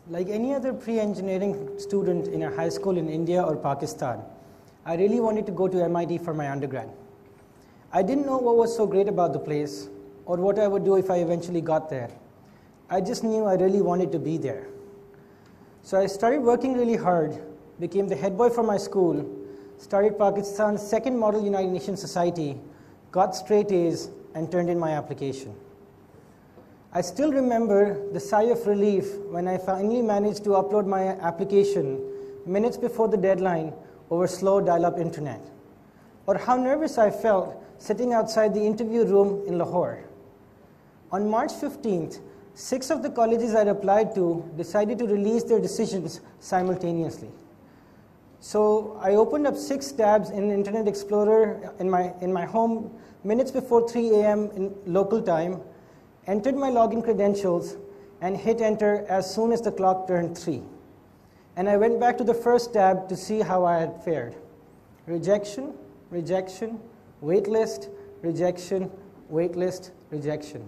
Like any other pre-engineering student in a high school in India or Pakistan, I really wanted to go to MIT for my undergrad. I didn't know what was so great about the place or what I would do if I eventually got there. I just knew I really wanted to be there. So I started working really hard, became the head boy for my school, started Pakistan's second Model United Nations Society, got straight A's, and turned in my application. I still remember the sigh of relief when I finally managed to upload my application minutes before the deadline over slow dial-up internet, or how nervous I felt sitting outside the interview room in Lahore. On March 15th, 6 of the colleges I'd applied to decided to release their decisions simultaneously. So I opened up 6 tabs in Internet Explorer in my home minutes before 3 a.m. in local time, entered my login credentials, and hit enter as soon as the clock turned 3. And I went back to the first tab to see how I had fared. Rejection, rejection, waitlist, rejection, waitlist, rejection.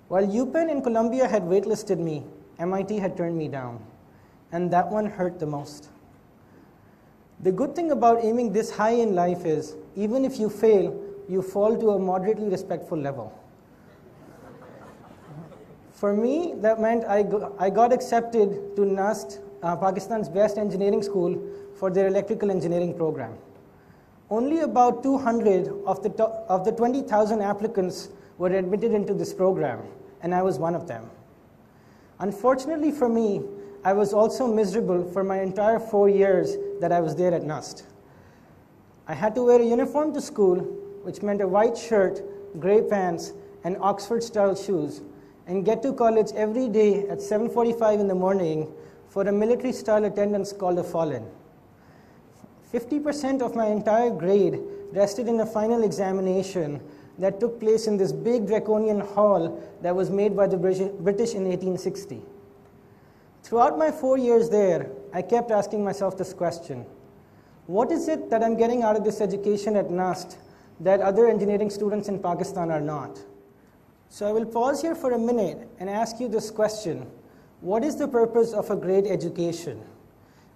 While UPenn in Columbia had waitlisted me, MIT had turned me down, and that one hurt the most. The good thing about aiming this high in life is, even if you fail, you fall to a moderately respectful level. For me, that meant I got accepted to NUST, Pakistan's best engineering school, for their electrical engineering program. Only about 200 of the 20,000 applicants were admitted into this program, and I was one of them. Unfortunately for me, I was also miserable for my entire 4 years that I was there at NUST. I had to wear a uniform to school, which meant a white shirt, gray pants, and Oxford-style shoes, and get to college every day at 7:45 in the morning for a military-style attendance called a fall-in. 50% of my entire grade rested in a final examination that took place in this big draconian hall that was made by the British in 1860. Throughout my 4 years there, I kept asking myself this question: what is it that I'm getting out of this education at NUST that other engineering students in Pakistan are not? So I will pause here for a minute and ask you this question: what is the purpose of a great education?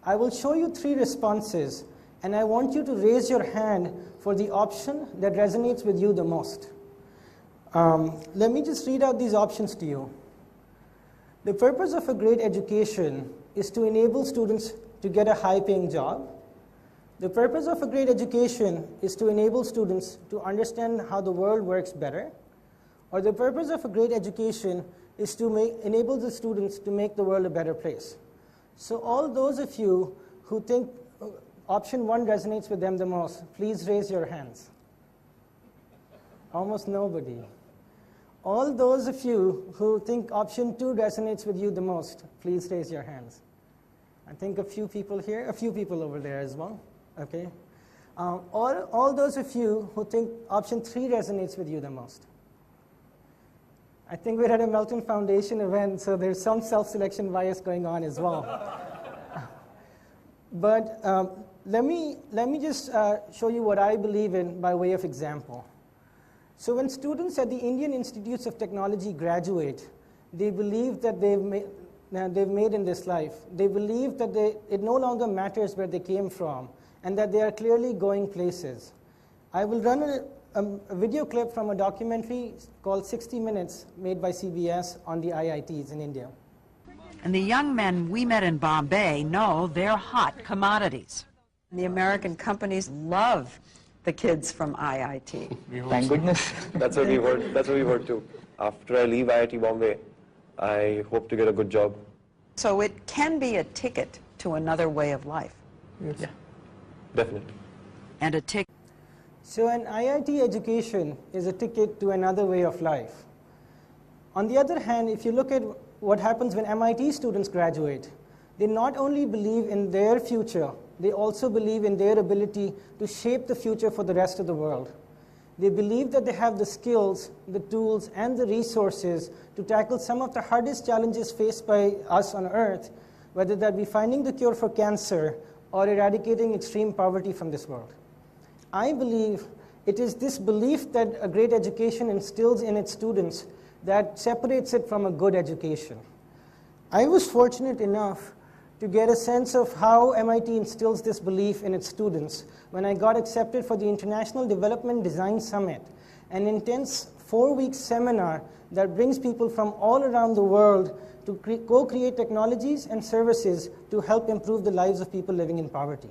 I will show you 3 responses, and I want you to raise your hand for the option that resonates with you the most. Let me just read out these options to you. The purpose of a great education is to enable students to get a high-paying job. The purpose of a great education is to enable students to understand how the world works better. Or the purpose of a great education is to enable the students to make the world a better place. So all those of you who think option 1 resonates with them the most, please raise your hands. Almost nobody. All those of you who think option 2 resonates with you the most, please raise your hands. I think a few people here, a few people over there as well. Okay. All those of you who think option 3 resonates with you the most. I think we're at a Melton Foundation event, so there's some self-selection bias going on as well. But let me just show you what I believe in by way of example. So when students at the Indian Institutes of Technology graduate, they believe that they've made in this life. They believe that it no longer matters where they came from, and that they are clearly going places. I will run a video clip from a documentary called 60 Minutes made by CBS on the IITs in India. And the young men we met in Bombay know they're hot commodities. The American companies love the kids from IIT. Thank goodness. That's what we heard. That's what we heard too. After I leave IIT Bombay, I hope to get a good job. So it can be a ticket to another way of life. Yes. Yeah, definitely. And a ticket. So an IIT education is a ticket to another way of life. On the other hand, if you look at what happens when MIT students graduate, they not only believe in their future, they also believe in their ability to shape the future for the rest of the world. They believe that they have the skills, the tools, and the resources to tackle some of the hardest challenges faced by us on Earth, whether that be finding the cure for cancer or eradicating extreme poverty from this world. I believe it is this belief that a great education instills in its students that separates it from a good education. I was fortunate enough to get a sense of how MIT instills this belief in its students when I got accepted for the International Development Design Summit, an intense 4-week seminar that brings people from all around the world to co-create technologies and services to help improve the lives of people living in poverty.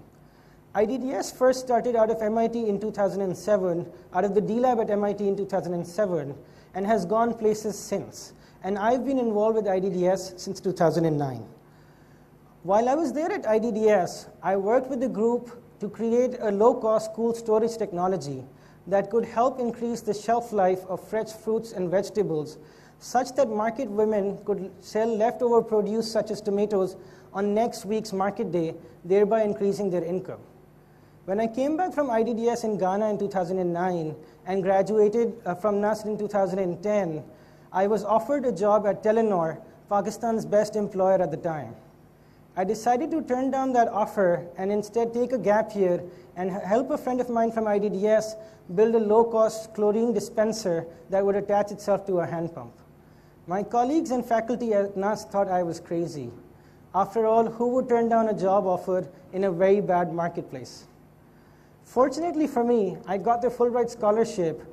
IDDS first started out of MIT in 2007, out of the D-Lab at MIT in 2007, and has gone places since. And I've been involved with IDDS since 2009. While I was there at IDDS, I worked with the group to create a low-cost cool storage technology that could help increase the shelf life of fresh fruits and vegetables such that market women could sell leftover produce such as tomatoes on next week's market day, thereby increasing their income. When I came back from IDDS in Ghana in 2009 and graduated from NUST in 2010, I was offered a job at Telenor, Pakistan's best employer at the time. I decided to turn down that offer and instead take a gap year and help a friend of mine from IDDS build a low-cost chlorine dispenser that would attach itself to a hand pump. My colleagues and faculty at NUST thought I was crazy. After all, who would turn down a job offered in a very bad marketplace? Fortunately for me, I got the Fulbright scholarship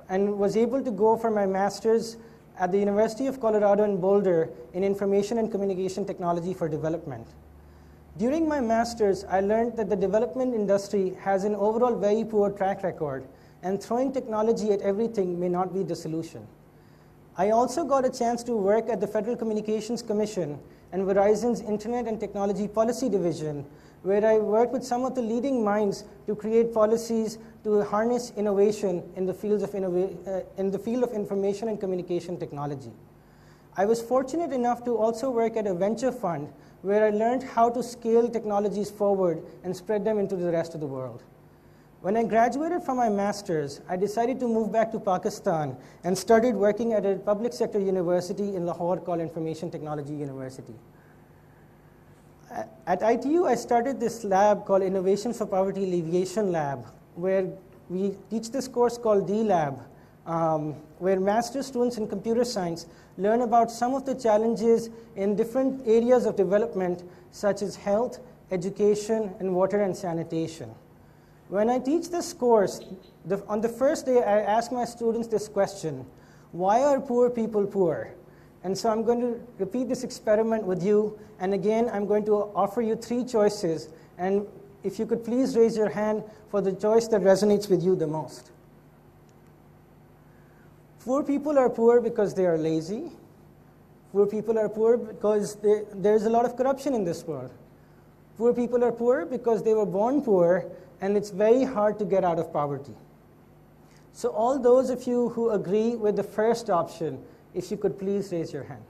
and was able to go for my master's at the University of Colorado in Boulder in Information and Communication Technology for Development. During my master's, I learned that the development industry has an overall very poor track record, and throwing technology at everything may not be the solution. I also got a chance to work at the Federal Communications Commission and Verizon's Internet and Technology Policy Division, where I worked with some of the leading minds to create policies to harness innovation in the field of information and communication technology. I was fortunate enough to also work at a venture fund where I learned how to scale technologies forward and spread them into the rest of the world. When I graduated from my master's, I decided to move back to Pakistan and started working at a public sector university in Lahore called Information Technology University. At ITU, I started this lab called Innovation for Poverty Alleviation Lab, where we teach this course called D-Lab, where master's students in computer science learn about some of the challenges in different areas of development, such as health, education, and water and sanitation. When I teach this course, on the first day, I ask my students this question: why are poor people poor? And so I'm going to repeat this experiment with you. And again, I'm going to offer you 3 choices. And if you could please raise your hand for the choice that resonates with you the most. Poor people are poor because they are lazy. Poor people are poor because there's a lot of corruption in this world. Poor people are poor because they were born poor, and it's very hard to get out of poverty. So all those of you who agree with the first option, if you could please raise your hand.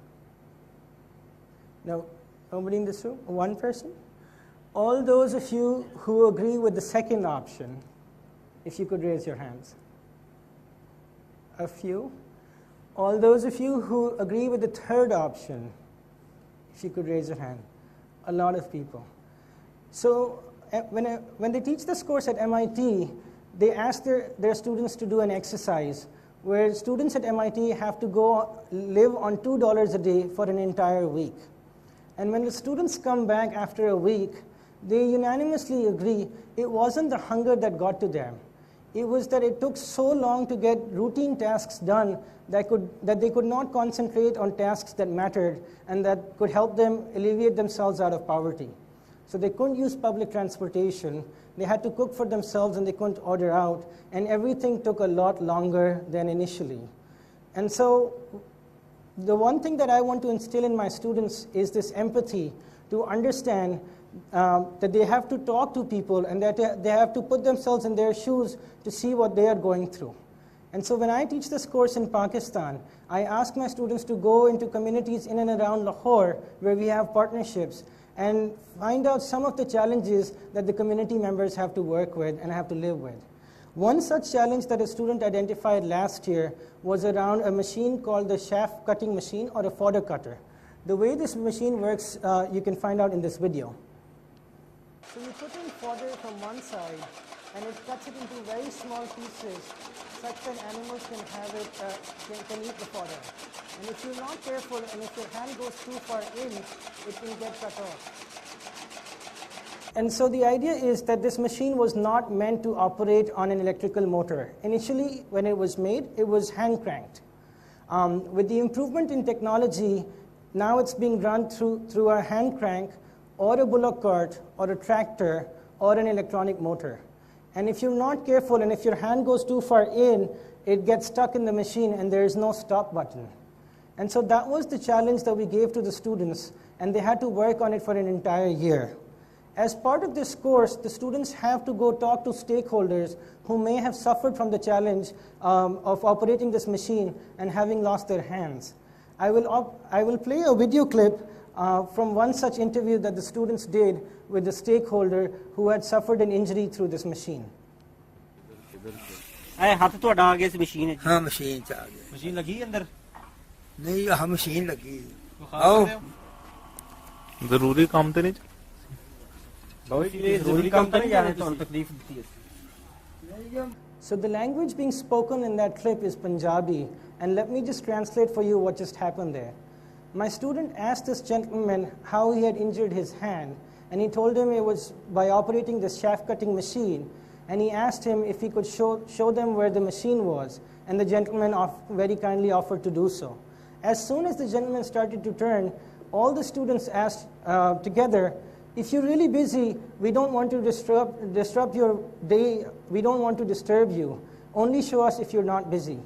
No, nobody in this room? One person? All those of you who agree with the second option, if you could raise your hands. A few. All those of you who agree with the third option, if you could raise your hand. A lot of people. So when they teach this course at MIT, they ask their students to do an exercise where students at MIT have to go live on $2 a day for an entire week. And when the students come back after a week, they unanimously agree it wasn't the hunger that got to them. It was that it took so long to get routine tasks done that they could not concentrate on tasks that mattered and that could help them alleviate themselves out of poverty. So they couldn't use public transportation. They had to cook for themselves and they couldn't order out. And everything took a lot longer than initially. And so the one thing that I want to instill in my students is this empathy to understand that they have to talk to people and that they have to put themselves in their shoes to see what they are going through. And so when I teach this course in Pakistan, I ask my students to go into communities in and around Lahore where we have partnerships and find out some of the challenges that the community members have to work with and have to live with. One such challenge that a student identified last year was around a machine called the shaft cutting machine or a fodder cutter. The way this machine works, you can find out in this video. So you put in fodder from one side and it cuts it into very small pieces such that animals can have it, can eat the fodder. And if you're not careful and if your hand goes too far in, it can get cut off. And so the idea is that this machine was not meant to operate on an electrical motor. Initially, when it was made, it was hand cranked. With the improvement in technology, now it's being run through a hand crank or a bullock cart or a tractor or an electronic motor. And if you're not careful and if your hand goes too far in, it gets stuck in the machine and there is no stop button. And so that was the challenge that we gave to the students, and they had to work on it for an entire year. As part of this course, the students have to go talk to stakeholders who may have suffered from the challenge of operating this machine and having lost their hands. I will play a video clip from one such interview that the students did with the stakeholder who had suffered an injury through this machine. ਹੱਥ ਤੁਹਾਡਾ ਆ ਗਿਆ ਸੀ machine ਵਿੱਚ हाँ machine च आ गया machine ਲੱਗੀ ਅੰਦਰ नहीं हाँ मशीन लगी आओ ਜ਼ਰੂਰੀ ਕੰਮ ਤੇ ਨਹੀਂ ਬਹੁਤ ਜੀ ਜ਼ਰੂਰੀ ਕੰਮ ਤਾਂ ਨਹੀਂ ਜਾਣੇ ਤੁਹਾਨੂੰ ਤਕਲੀਫ ਦਿੱਤੀ ਹੈ So the language being spoken in that clip is Punjabi, and let me just translate for you what just happened there. My student asked this gentleman how he had injured his hand, and he told him it was by operating this shaft cutting machine, and he asked him if he could show them where the machine was, and the gentleman very kindly offered to do so. As soon as the gentleman started to turn, all the students asked together, if you're really busy, we don't want to disrupt your day, we don't want to disturb you. Only show us if you're not busy.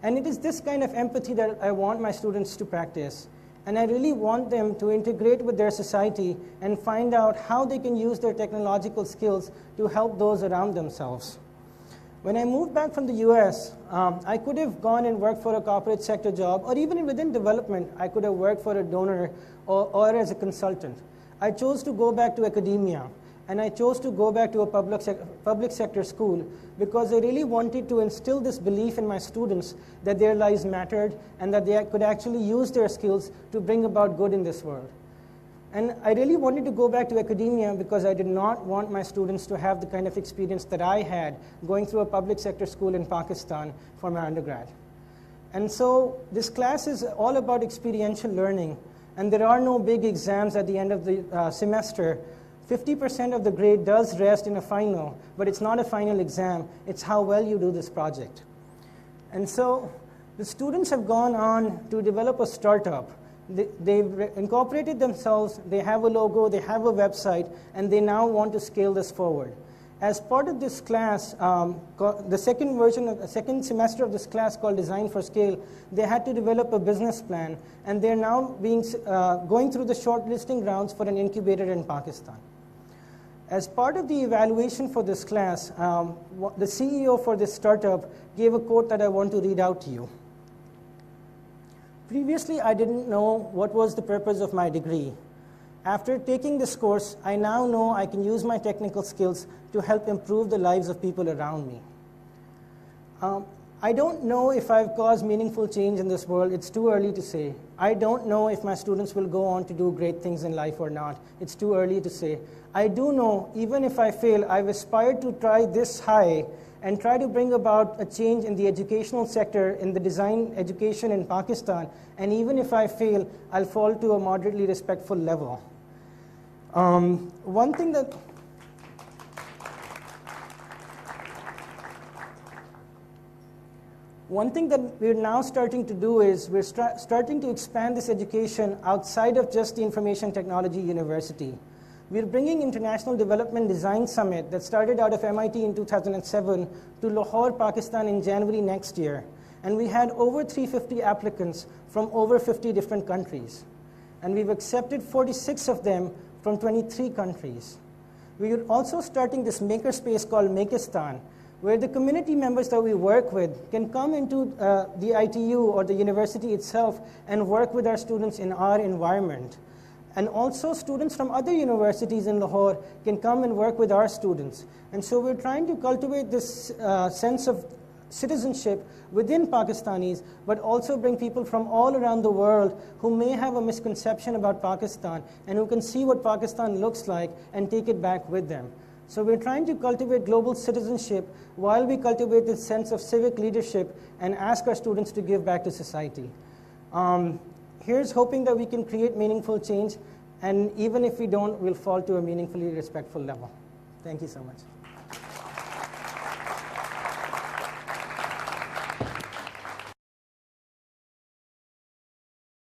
And it is this kind of empathy that I want my students to practice. And I really want them to integrate with their society and find out how they can use their technological skills to help those around themselves. When I moved back from the US, I could have gone and worked for a corporate sector job, or even within development, I could have worked for a donor or as a consultant. I chose to go back to academia, and I chose to go back to a public sector school because I really wanted to instill this belief in my students that their lives mattered and that they could actually use their skills to bring about good in this world. And I really wanted to go back to academia because I did not want my students to have the kind of experience that I had going through a public sector school in Pakistan for my undergrad. And so this class is all about experiential learning, and there are no big exams at the end of the semester. 50% of the grade does rest in a final, but it's not a final exam. It's how well you do this project. And so the students have gone on to develop a startup. They've incorporated themselves, they have a logo, they have a website, and they now want to scale this forward. As part of this class, the second semester of this class called Design for Scale, they had to develop a business plan, and they're now going through the shortlisting rounds for an incubator in Pakistan. As part of the evaluation for this class, the CEO for this startup gave a quote that I want to read out to you. Previously, I didn't know what was the purpose of my degree. After taking this course, I now know I can use my technical skills to help improve the lives of people around me. I don't know if I've caused meaningful change in this world. It's too early to say. I don't know if my students will go on to do great things in life or not. It's too early to say. I do know, even if I fail, I've aspired to try this high and try to bring about a change in the educational sector, in the design education in Pakistan. And even if I fail, I'll fall to a moderately respectful level. One thing that we're now starting to do is we're starting to expand this education outside of just the Information Technology University. We're bringing International Development Design Summit that started out of MIT in 2007 to Lahore, Pakistan in January next year. And we had over 350 applicants from over 50 different countries. And we've accepted 46 of them from 23 countries. We are also starting this makerspace called Makistan, where the community members that we work with can come into the ITU or the university itself and work with our students in our environment. And also students from other universities in Lahore can come and work with our students. And so we're trying to cultivate this sense of citizenship within Pakistanis, but also bring people from all around the world who may have a misconception about Pakistan and who can see what Pakistan looks like and take it back with them. So we're trying to cultivate global citizenship while we cultivate this sense of civic leadership and ask our students to give back to society. Here's hoping that we can create meaningful change, and even if we don't, we'll fall to a meaningfully respectful level. Thank you so much.